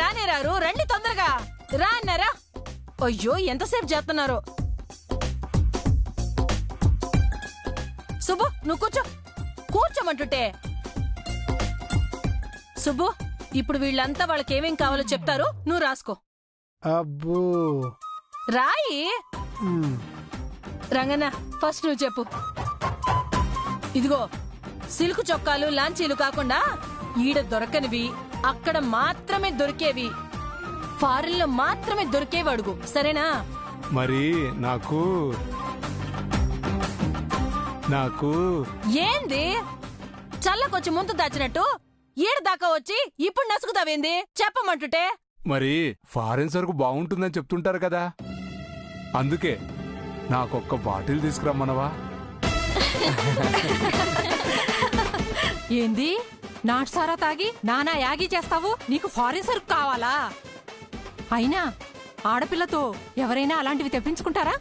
రానే రారు, రండి తొందరగా రా అన్నారా. అయ్యో ఎంతసేపు చేస్తున్నారు. సుబ్బు నువ్వు కూర్చో, కూర్చోమంటుంటే. సుబ్బు ఇప్పుడు వీళ్ళంతా వాళ్ళకేమేం కావాలో చెప్తారు, నువ్వు రాసుకో. అబ్బో రాయి. రంగన్న ఫస్ట్ నువ్వు చెప్పు. ఇదిగో సిల్క్ చొక్కాలు లాంచీలు కాకుండా ఈడ దొరకనివి, అక్కడ మాత్రమే దొరికేవి, ఫారెన్ లో మాత్రమే దొరికేవి అడుగు, సరేనా? మరి నాకు ఏంది చల్లకొచ్చి ముందు దాచినట్టు ఈడ దాకా వచ్చి ఇప్పుడు నసుకుతావేంది చెప్పమంటుంటే? మరి ఫారెన్ సరుకు బాగుంటుందని చెప్తుంటారు కదా, అందుకే నాకొక్క బాటిల్ తీసుకురమ్మనవా? ఏంది నాటుసారా తాగి నానా యాగి చేస్తావు? నీకు ఫారెన్ సరుకు కావాలా? అయినా ఆడపిల్లతో ఎవరైనా అలాంటివి తెప్పించుకుంటారా?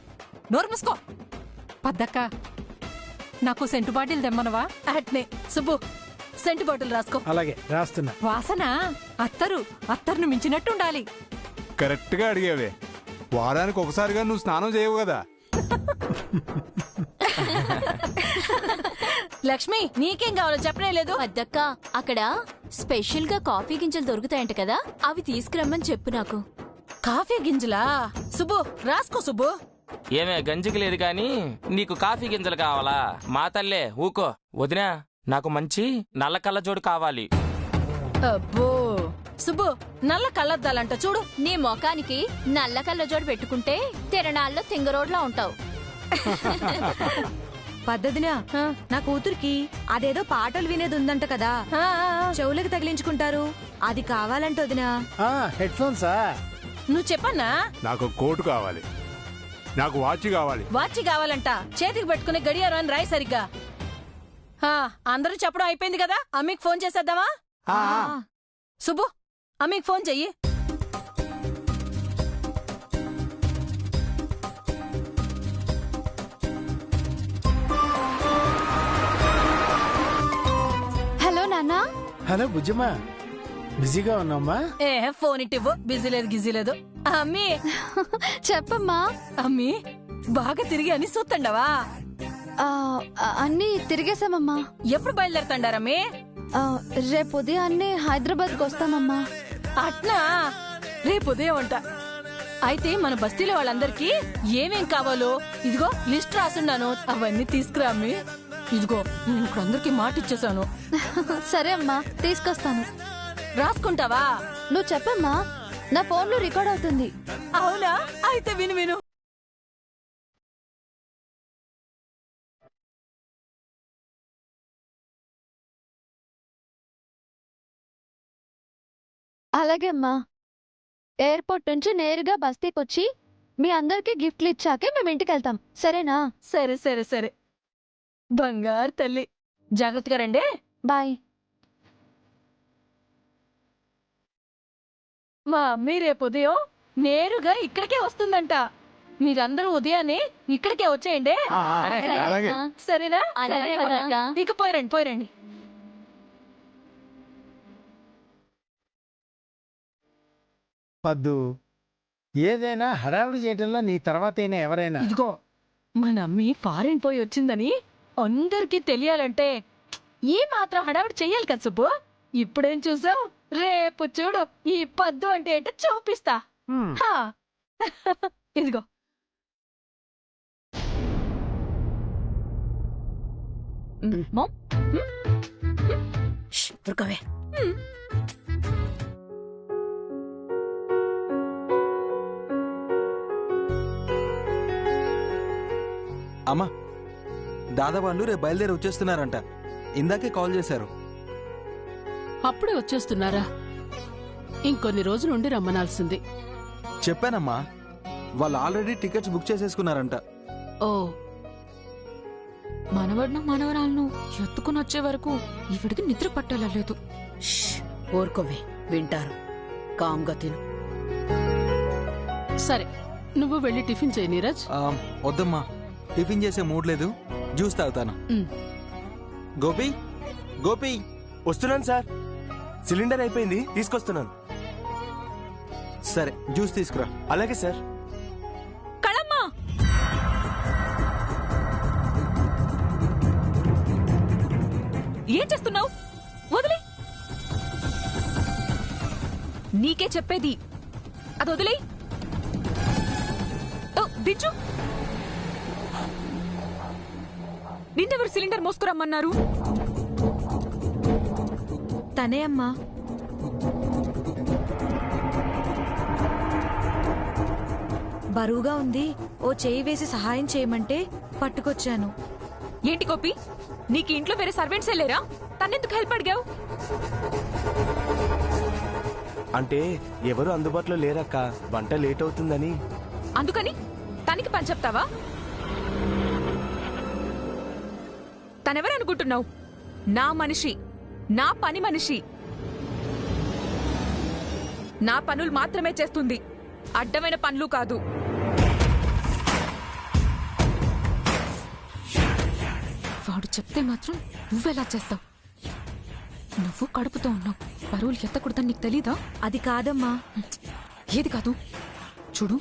నోరు మూసుకో. పద్దక్క నాకు సెంటు బాటిల్ తెమ్మనవా? అట్నే సుబ్బు సెంటు బాటిల్ రాసుకో. అలాగే రాస్తున్నా. వాసన అత్తరును మించినట్టుండాలి. కరెక్ట్ గా అడిగావే, వారానికి ఒకసారిగా నువ్వు స్నానం చేయవు కదా. లక్ష్మి నీకేం కావాలో చెప్పనే లేదు. వద్దక్క, అక్కడ స్పెషల్ గా కాఫీ గింజలు దొరుకుతాయంట కదా, అవి తీసుకురమ్మని చెప్పు నాకు. కాఫీ గింజలా? సుబ్బు రాసుకో. సుబ్బు ఏమే గంజికి లేదు కాని నీకు కాఫీ గింజలు కావాలా? మా తల్లే ఊకో. వదినా నాకు మంచి నల్ల కళ్ళజోడు కావాలి. అబ్బో సుబ్బు నల్ల కళ్ళద్దాలంట చూడు. నీ మొఖానికి నల్ల కళ్ళజోడు పెట్టుకుంటే తిరణాల్లో తింగరోడ్లా ఉంటావు. పద్ధతినా నా కూతురికి అదేదో పాటలు వినేది ఉందంట కదా, చెవులకు తగిలించుకుంటారు, అది కావాలంట వదినా. హెడ్ ఫోన్సా? నువ్వు చెప్పన్నా. నాకు కోటు కావాలి, నాకు వాచ్ కావాలి. వాచి కావాలంట, చేతికి పెట్టుకునే గడియారం అని రాయి సరిగ్గా. అందరూ చెప్పడం అయిపోయింది కదా, అమ్మీకి ఫోన్ చేసేద్దామా? సుబ్బు అమ్మీకి ఫోన్ చెయ్యి. హలో నాన్న. హలో బుజ్జమ్మా, బిజీగా ఉన్నామ్మా? ఫోన్ ఇట్టివ్వు, బిజీ లేదు గిజీ లేదు. అమ్మీ చెప్పమ్మా. అమ్మీ బాగా తిరిగి అని చూస్తుండవా? అన్ని తిరిగేసామమ్మా. ఎప్పుడు బయలుదేరుతాండారమ్మీ? రేపు ఉదయాన్నే హైదరాబాద్ కు వస్తామమ్మా. అట్నా, రేపు ఉదయం అంట. అయితే మన బస్తీలో వాళ్ళందరికీ ఏమేం కావాలో ఇదిగో లిస్ట్ రాసున్నాను, అవన్నీ తీసుకురా అమ్మీ. ఇదిగో నేను ఇప్పుడు అందరికీ మాట ఇచ్చేసాను. సరే అమ్మా, తీసుకొస్తాను. రాసుకుంటావా? నువ్వు చెప్పమ్మా, నా ఫోన్లో రికార్డ్ అవుతుంది. అవునా? అయితే విను విను. అలాగే అమ్మా. ఎయిర్పోర్ట్ నుంచి నేరుగా బస్తీకి వచ్చి మీ అందరికి గిఫ్ట్లు ఇచ్చాకే మేము ఇంటికి వెళ్తాం, సరేనా? సరే సరే సరే బంగారు తల్లి, జాగ్రత్తగా రండి. బాయ్. మా అమ్మి రేపు ఉదయం నేరుగా ఇక్కడికే వస్తుందంట. మీరందరూ ఉదయాన్నే ఇక్కడికే వచ్చేయండి, సరేనా? ఇక పోయిరండి పోయిరండి. పద్దు, ఏదైనా హడావుడి చేయటంలో నీ తర్వాతైనా ఎవరైనా. ఇదిగో మన అమ్మి ఫారిన్ పోయి వచ్చిందని అందరికీ తెలియాలంటే ఈ మాత్రం హడావిడి చెయ్యాలి కదా సుబ్బు. ఇప్పుడేం చూసావు, రేపు చూడు ఈ పద్దు అంటే ఏంటో చూపిస్తా. ఇదిగో ఊరుకోవే. అమ్మా, దాదా వాళ్ళు రేపు బయలుదేరి వచ్చేస్తున్నారంట. ఇందాకే కాల్ చేశారు. అప్పుడే వచ్చేస్తున్నారా? ఇంకొన్ని రోజులు ఉండి రమ్మనాల్సింది. చెప్పానమ్మా, వాళ్ళు ఆల్రెడీ టికెట్స్ బుక్ చేసేసుకున్నారంట. ఓ, మనవడిను మనవరాలను ఎత్తుకుని వచ్చే వరకు ఇవిడికి నిద్ర పట్టలేదు. ఊరుకోవే, వింటారు. కామ్గా తిను. సరే నువ్వు వెళ్ళి టిఫిన్ చేయి నీరజ్. వద్దమ్మా, టిఫిన్ చేసే మూడ్ లేదు, జ్యూస్ తాగుతాను. గోపి గోపి, వస్తున్నాను సార్. సిలిండర్ అయిపోయింది, తీసుకొస్తున్నాను. సరే జ్యూస్ తీసుకురా. అలాగే సార్. కళమ్మా, ఏం చేస్తున్నావు? వదిలే. నీకే చెప్పేది, అది వదిలే. బిజ్జు, నిన్నెవరు సిలిండర్ మోసుకురమ్మన్నారు? తనే అమ్మా. బరువుగా ఉంది, ఓ చేయి వేసి సహాయం చేయమంటే పట్టుకొచ్చాను. ఏంటి గోపి, నీకు ఇంట్లో వేరే సర్వెంట్సే లేరా? తన్నెందుకు హెల్ప్ అడిగావు? అంటే ఎవరు అందుబాటులో లేరక్క, వంట లేట్ అవుతుందని. అందుకని తనకి పని చెప్తావా? తనెవరనుకుంటున్నావు? నా మనిషి, నా పని మనిషి. నా పనులు మాత్రమే చేస్తుంది, అడ్డమైన పనులు కాదు. వాడు చెప్తే మాత్రం నువ్వెలా చేస్తావు? నువ్వు కడుపుతో ఉన్నావు, పరువులు ఎత్తకూడదని నీకు తెలీదా? అది కాదమ్మా. ఏది కాదు? చూడు,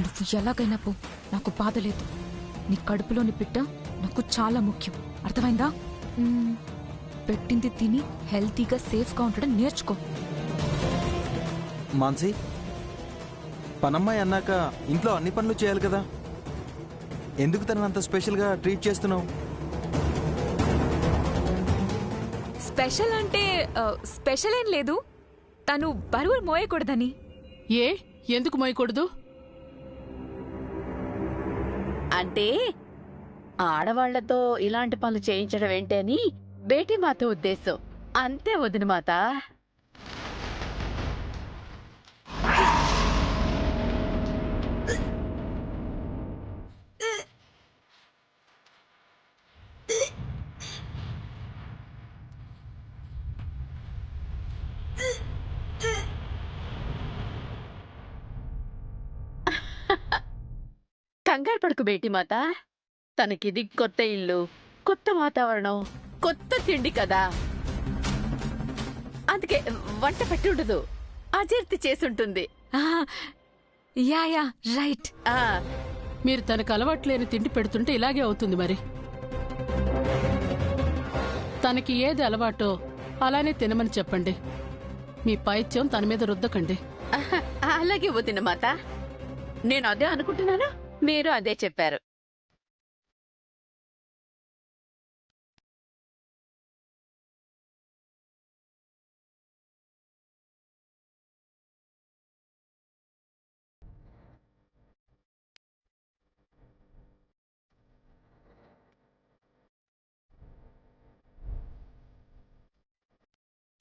నువ్వు ఎలాగైనా పో, నాకు బాధ లేదు. నీ కడుపులోని బిడ్డ నాకు చాలా ముఖ్యం, అర్థమైందా? పెట్టింది తిని హెల్తీగా సేఫ్గా ఉండడం నేర్చుకో. మాన్సి, పనమ్మాయి అన్నాక ఇంట్లో అన్ని పనులు చేయాలి కదా, ఎందుకు తనని అంత స్పెషల్గా ట్రీట్ చేస్తున్నావు? స్పెషల్ అంటే స్పెషల్ ఏం లేదు, తను బరువులు మోయకూడదని. ఏ ఎందుకు మోయకూడదు? అంటే ఆడవాళ్లతో ఇలాంటి పనులు చేయించడం ఏంటని బేటీ మాత ఉద్దేశం. అంతే వదిన మాత. కంగారు పడుకు బేటీ మాత, తనకిది కొత్త ఇల్లు, కొత్త వాతావరణం, కొత్త తిండి కదా, అందుకే వంట పెట్టి ఉండదు, అజీర్తి చేసుంటుంది. Yeah yeah right. మీరు తనకు అలవాట్లేని తిండి పెడుతుంటే ఇలాగే అవుతుంది. మరి తనకి ఏది అలవాటో అలానే తినమని చెప్పండి. మీ పైత్యం తన మీద రుద్దకండి. అలాగే వదిన మాత, నేను అదే అనుకుంటున్నాను, మీరు అదే చెప్పారు.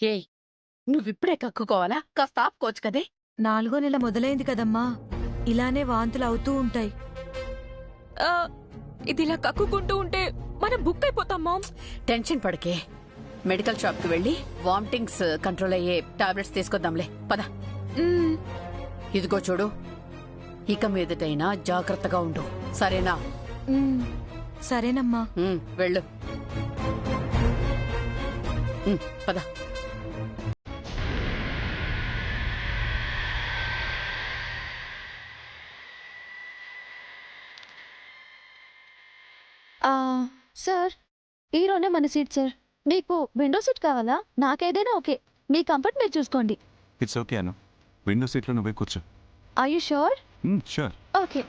ఏయ్, నువ్విప్పుడే కక్కుకోవాలా? కాస్త ఆపుకోవచ్చు కదే. 4వ నెల మొదలైంది కదమ్మా, ఇలానే వాంతులు అవుతూ ఉంటాయి. ఇది ఇలా కక్కుకుంటూ ఉంటే మనం బుక్ అయిపోతాం మామ్. టెన్షన్ పడకే, మెడికల్ షాప్ కి వెళ్ళి వామిటింగ్స్ కంట్రోల్ అయ్యే టాబ్లెట్స్ తీసుకొద్దాంలే, పద. ఇదిగో చూడు, ఇక మీదటైనా జాగ్రత్తగా ఉండు, సరేనా? సరేనమ్మా. వెళ్ళు, పద. సార్, ఈరోనే మన సీట్ సార్. మీకు విండో సీట్ కావాలా? నాకేదైనా ఓకే, మీ కంఫర్ట్ మీరు చూసుకోండి. ఇట్స్ ఓకే అను, విండో సీట్లో నువ్వే కూర్చో. Are you sure? Sure. Okay.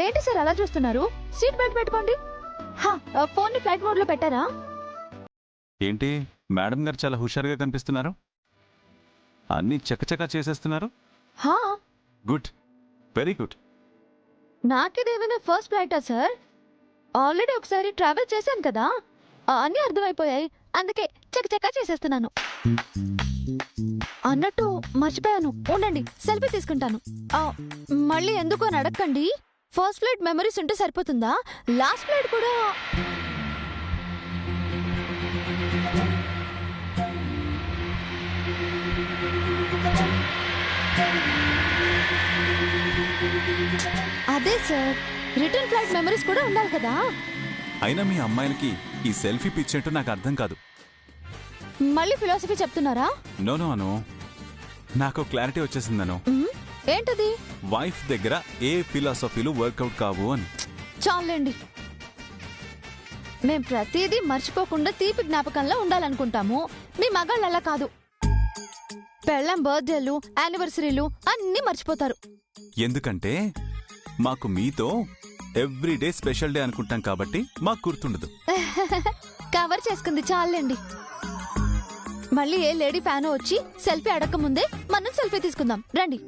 ఏంటి సార్ అలా చూస్తున్నారు? సీట్ బెల్ట్ పెట్టుకోండి. ఫోన్ ని ఫ్లైట్ మోడ్ లో పెట్టారా? ఏంటి మేడం గారు చాలా హుషారుగా కనిపిస్తున్నారు, అన్ని చకచకా చేసేస్తున్నారు. Good, very good. నాకేదేమైనా ఫస్ట్ ఫ్లైటా సార్? ఆల్రెడీ ఒకసారి ట్రావెల్ చేశాను కదా, అన్నీ అర్థమైపోయాయి, అందుకే చకచకా చేసేస్తున్నాను. అన్నట్టు మర్చిపోయాను, ఉండండి సెల్ఫీ తీసుకుంటాను. మళ్ళీ ఎందుకు అని అడగండి, ఫస్ట్ ఫ్లైట్ మెమరీస్ ఉంటే సరిపోతుందా? లాస్ట్ ఫ్లైట్ కూడా అదే సార్, రిటర్న్ ఫ్లైట్ మెమరీస్ కూడా ఉండాలి కదా. అయినా మీ అమ్మాయిలకి ఈ సెల్ఫీ పిచ్చేంటో నాకు అర్థం కాదు. మళ్ళీ ఫిలాసఫీ చెప్తున్నారా? నో నో అను, నాకు క్లారిటీ వచ్చేసిందను. ఏంటది? వైఫ్ దగ్గర ఏ ఫిలాసఫీలు వర్కౌట్ కావు అని. చాలండి, మేం ప్రతిదీ మర్చిపోకుండా తీపి జ్ఞాపకంలో ఉండాలనుకుంటాము. మీ మగాళ్ళు అలా కాదు. పెళ్ళం బర్త్డేలు, యానివర్సరీలు అన్నీ మర్చిపోతారు. ఎందుకంటే మాకు మీతో ఎవ్రీడే స్పెషల్ డే అనుకుంటాం కాబట్టి మాకు గుర్తుండదు. కవర్ చేసుకుంది చాలండి. మళ్ళీ ఏ లేడీ ఫ్యానో వచ్చి సెల్ఫీ అడగక ముందే మనం సెల్ఫీ తీసుకుందాం రండి.